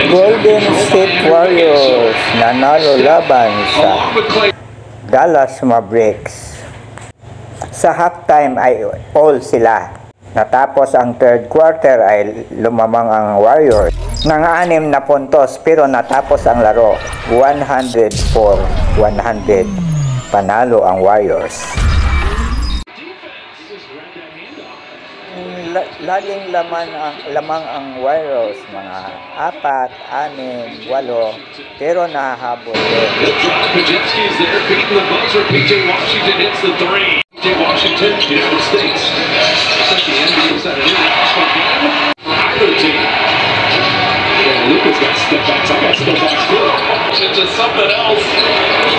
Golden State Warriors nanalo laban sa Dallas Mavericks. Sa halftime ay all sila. Natapos ang third quarter ay lumamang ang Warriors ng 6 na puntos pero natapos ang laro 104-100. Panalo ang Warriors. Laging lamang ang Warriors, mga 4, 6, 8, pero nahahabol din.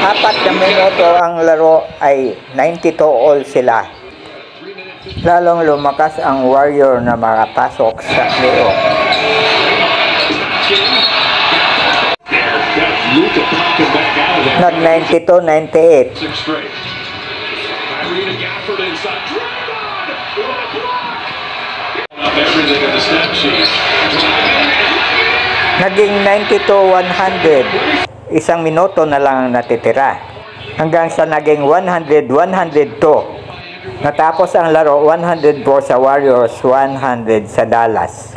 Apat na minuto ang laro ay 92 all sila. Lalong lumakas ang Warrior na makapasok sa playoff. Nag 92-98. Naging 92-100. Isang minuto na lang ang natitira. Hanggang sa naging 100-102. Natapos ang laro 104 sa Warriors, 100 sa Dallas.